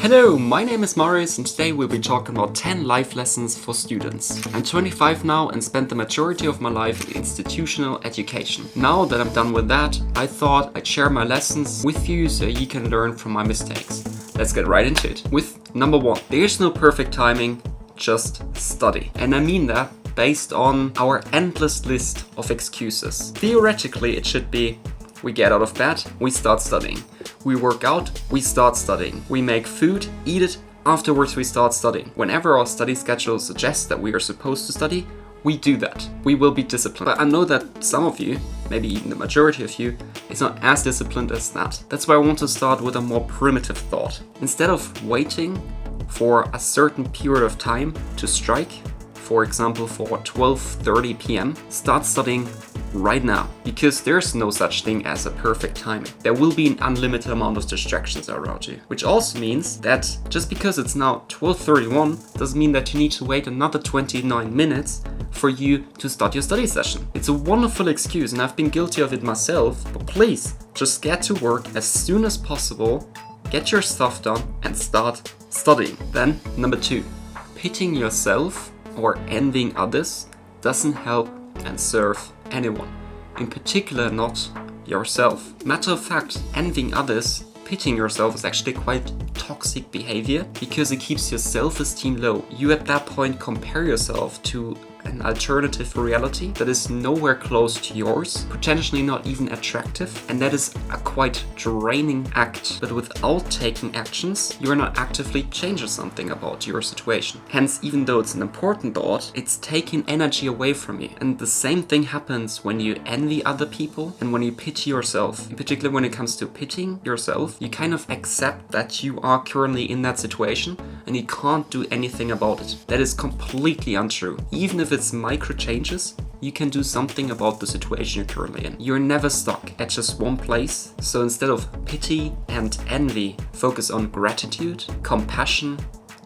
Hello, my name is Marius and today we'll be talking about 10 life lessons for students. I'm 25 now and spent the majority of my life in institutional education. Now that I'm done with that, I thought I'd share my lessons with you so you can learn from my mistakes. Let's get right into it. With number 1, there's no perfect timing, just study. And I mean that based on our endless list of excuses. Theoretically, it should be we get out of bed, we start studying. We work out, we start studying. We make food, eat it, afterwards we start studying. Whenever our study schedule suggests that we are supposed to study, we do that. We will be disciplined. But I know that some of you, maybe even the majority of you, is not as disciplined as that. That's why I want to start with a more primitive thought. Instead of waiting for a certain period of time to strike, for example for 12:30 p.m., start studying right now, because there's no such thing as a perfect timing. There will be an unlimited amount of distractions around you, which also means that just because it's now 12:31 doesn't mean that you need to wait another 29 minutes for you to start your study session. It's a wonderful excuse and I've been guilty of it myself, but please just get to work as soon as possible, get your stuff done and start studying. Then number 2, pitying yourself or envying others doesn't help and serve anyone, in particular not yourself. Matter of fact, envying others, pitying yourself is actually quite toxic behavior because it keeps your self-esteem low. You at that point compare yourself to an alternative reality that is nowhere close to yours, potentially not even attractive, and that is a quite draining act. But without taking actions, you are not actively changing something about your situation. Hence, even though it's an important thought, it's taking energy away from you. And the same thing happens when you envy other people and when you pity yourself. In particular, when it comes to pitying yourself, you kind of accept that you are currently in that situation and you can't do anything about it. That is completely untrue. Even if it's micro changes, you can do something about the situation you're currently in. You're never stuck at just one place. So instead of pity and envy, focus on gratitude, compassion,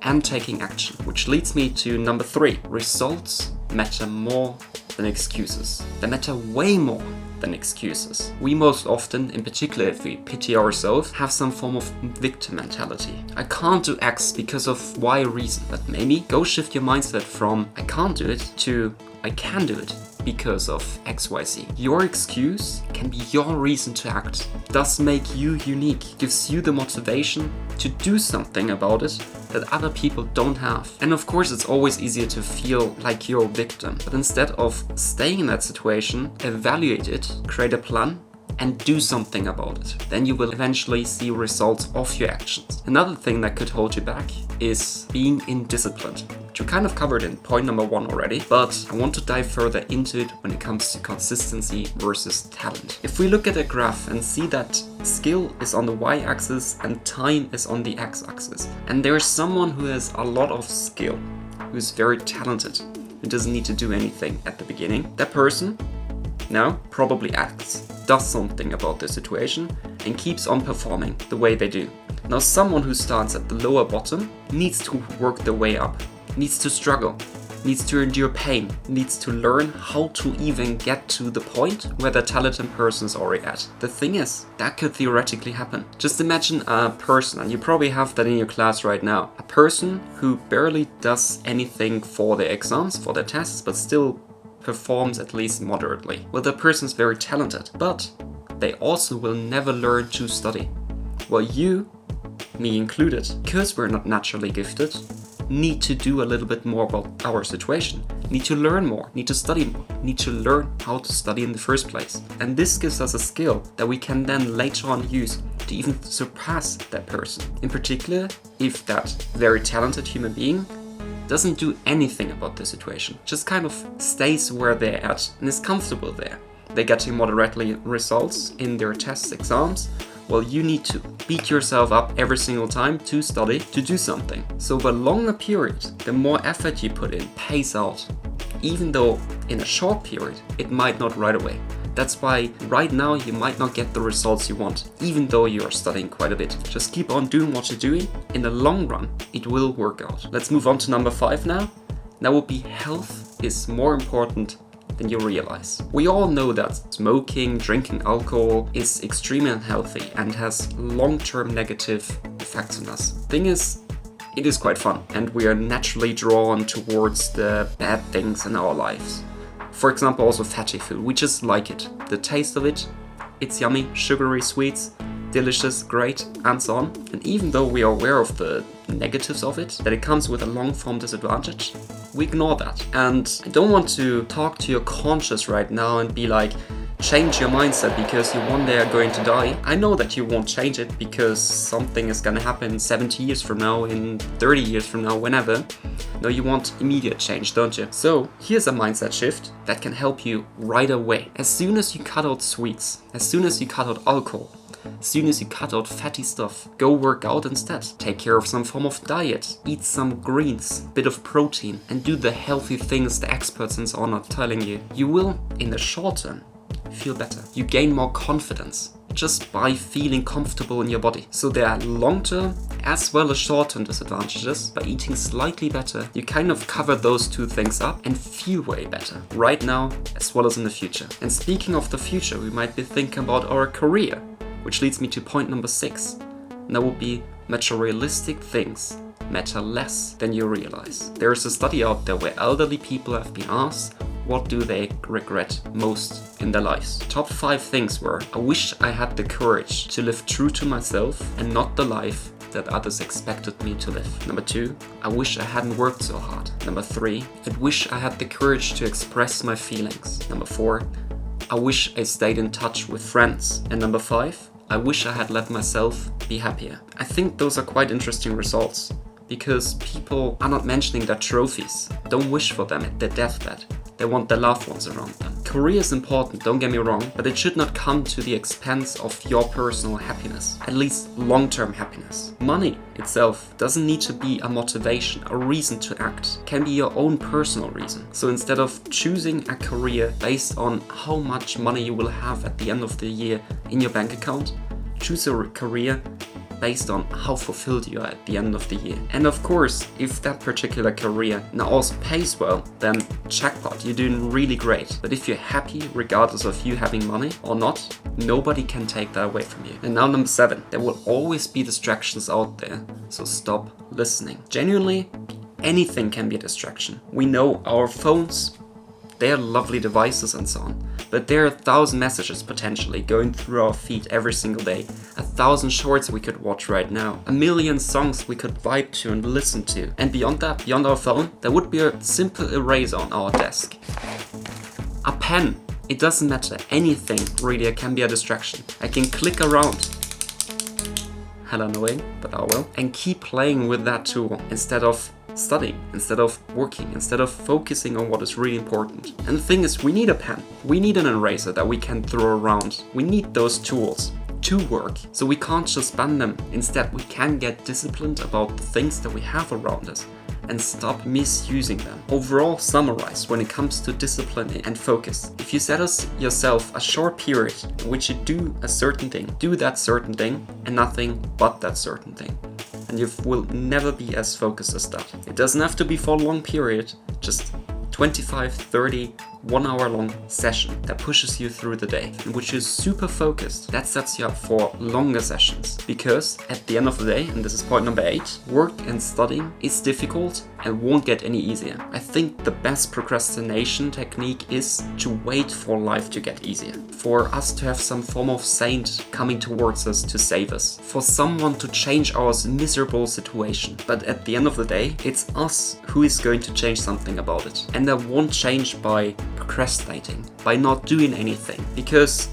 and taking action. Which leads me to number 3. Results matter more than excuses. They matter way more than excuses. We most often, in particular if we pity ourselves, have some form of victim mentality. I can't do X because of Y reason, but maybe go shift your mindset from I can't do it to I can do it because of XYZ. Your excuse can be your reason to act, does make you unique, gives you the motivation to do something about it that other people don't have. And of course it's always easier to feel like you're a victim, but instead of staying in that situation, evaluate it, create a plan, and do something about it. Then you will eventually see results of your actions. Another thing that could hold you back is being indisciplined, which we kind of covered in point number 1 already, but I want to dive further into it when it comes to consistency versus talent. If we look at a graph and see that skill is on the y-axis and time is on the x-axis, and there is someone who has a lot of skill, who's very talented, who doesn't need to do anything at the beginning, that person now probably acts, does something about the situation, and keeps on performing the way they do. Now someone who starts at the lower bottom needs to work their way up, needs to struggle, needs to endure pain, needs to learn how to even get to the point where the talented person is already at. The thing is, that could theoretically happen. Just imagine a person, and you probably have that in your class right now, a person who barely does anything for their exams, for their tests, but still performs at least moderately. Well, the person is very talented, but they also will never learn to study. Well, you, me included, because we're not naturally gifted, need to do a little bit more about our situation, need to learn more, need to study more, need to learn how to study in the first place. And this gives us a skill that we can then later on use to even surpass that person. In particular, if that very talented human being doesn't do anything about the situation, just kind of stays where they're at and is comfortable there. They're getting moderately results in their tests, exams. Well, you need to beat yourself up every single time to study, to do something. So the longer period, the more effort you put in pays out. Even though in a short period, it might not right away. That's why right now you might not get the results you want, even though you are studying quite a bit. Just keep on doing what you're doing. In the long run, it will work out. Let's move on to number 5 now. That would be health is more important than you realize. We all know that smoking, drinking alcohol is extremely unhealthy and has long-term negative effects on us. Thing is, it is quite fun, and we are naturally drawn towards the bad things in our lives. For example, also fatty food. We just like it. The taste of it, it's yummy, sugary sweets, delicious, great, and so on. And even though we are aware of the negatives of it, that it comes with a long-form disadvantage, we ignore that. And I don't want to talk to your conscience right now and be like, change your mindset because you one day are going to die. I know that you won't change it because something is gonna happen 70 years from now, in 30 years from now, whenever. No, you want immediate change, don't you? So here's a mindset shift that can help you right away. As soon as you cut out sweets, as soon as you cut out alcohol, as soon as you cut out fatty stuff, go work out instead. Take care of some form of diet. Eat some greens, bit of protein, and do the healthy things the experts and so on are telling you. You will, in the short term, feel better. You gain more confidence just by feeling comfortable in your body. So there are long-term as well as short-term disadvantages. By eating slightly better, you kind of cover those two things up and feel way better right now as well as in the future. And speaking of the future, we might be thinking about our career, which leads me to point number 6. And that would be materialistic things matter less than you realize. There is a study out there where elderly people have been asked what do they regret most in their lives. Top 5 things were: I wish I had the courage to live true to myself and not the life that others expected me to live. Number 2, I wish I hadn't worked so hard. Number 3, I wish I had the courage to express my feelings. Number 4, I wish I stayed in touch with friends. And number 5, I wish I had let myself be happier. I think those are quite interesting results because people are not mentioning their trophies. Don't wish for them at their deathbed. They want their loved ones around them. Career is important, don't get me wrong, but it should not come to the expense of your personal happiness, at least long-term happiness. Money itself doesn't need to be a motivation, a reason to act. It can be your own personal reason. So instead of choosing a career based on how much money you will have at the end of the year in your bank account, choose a career based on how fulfilled you are at the end of the year. And of course, if that particular career now also pays well, then jackpot, you're doing really great. But if you're happy regardless of you having money or not, nobody can take that away from you. And now number 7, there will always be distractions out there, so stop listening. Genuinely, anything can be a distraction. We know our phones, they are lovely devices and so on, but there are 1,000 messages potentially going through our feed every single day, 1,000 shorts we could watch right now, 1,000,000 songs we could vibe to and listen to. And beyond that, beyond our phone, there would be a simple eraser on our desk. A pen, it doesn't matter, anything really can be a distraction. I can click around, hella annoying, but I will, and keep playing with that tool instead of studying, instead of working, instead of focusing on what is really important. And the thing is, we need a pen. We need an eraser that we can throw around. We need those tools to work. So we can't just ban them. Instead, we can get disciplined about the things that we have around us and stop misusing them. Overall, summarize when it comes to discipline and focus. If you set yourself a short period in which you do a certain thing, do that certain thing and nothing but that certain thing, and you will never be as focused as that. It doesn't have to be for a long period, just 25, 30, 1 hour long session that pushes you through the day, and which is super focused. That sets you up for longer sessions, because at the end of the day, and this is point number 8, work and studying is difficult and won't get any easier. I think the best procrastination technique is to wait for life to get easier, for us to have some form of saint coming towards us to save us, for someone to change our miserable situation. But at the end of the day, it's us who is going to change something about it. And that won't change by procrastinating, by not doing anything, because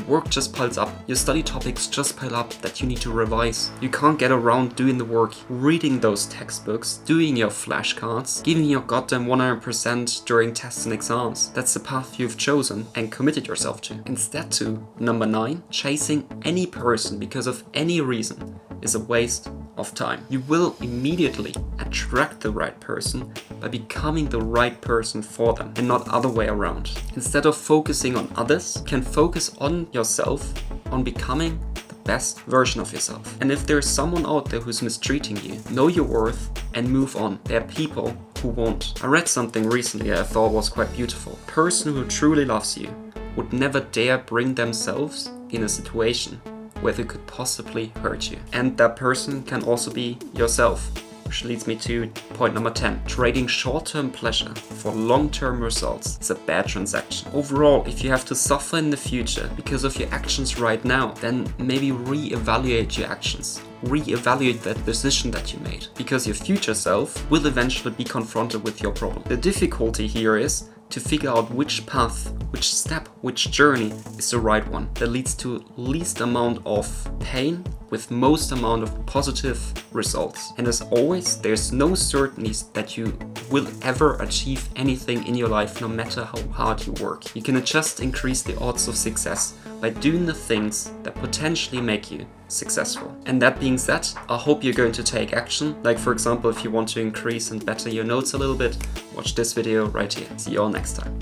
work just piles up. Your study topics just pile up that you need to revise. You can't get around doing the work, reading those textbooks, doing your flashcards, giving your goddamn 100% during tests and exams. That's the path you've chosen and committed yourself to. Instead to number 9, chasing any person because of any reason is a waste of time. You will immediately attract the right person by becoming the right person for them and not other way around. Instead of focusing on others, you can focus on yourself, on becoming the best version of yourself. And if there's someone out there who's mistreating you, know your worth and move on. There are people who won't. I read something recently I thought was quite beautiful. A person who truly loves you would never dare bring themselves in a situation where they could possibly hurt you. And that person can also be yourself. Which leads me to point number 10. Trading short-term pleasure for long-term results is a bad transaction. Overall, if you have to suffer in the future because of your actions right now, then maybe re-evaluate your actions. Re-evaluate that decision that you made, because your future self will eventually be confronted with your problem. The difficulty here is to figure out which path, which step, which journey is the right one that leads to least amount of pain with most amount of positive results. And as always, there's no certainties that you will ever achieve anything in your life, no matter how hard you work. You can just increase the odds of success by doing the things that potentially make you successful. And that being said, I hope you're going to take action. Like for example, if you want to increase and better your notes a little bit, watch this video right here. See you all next time.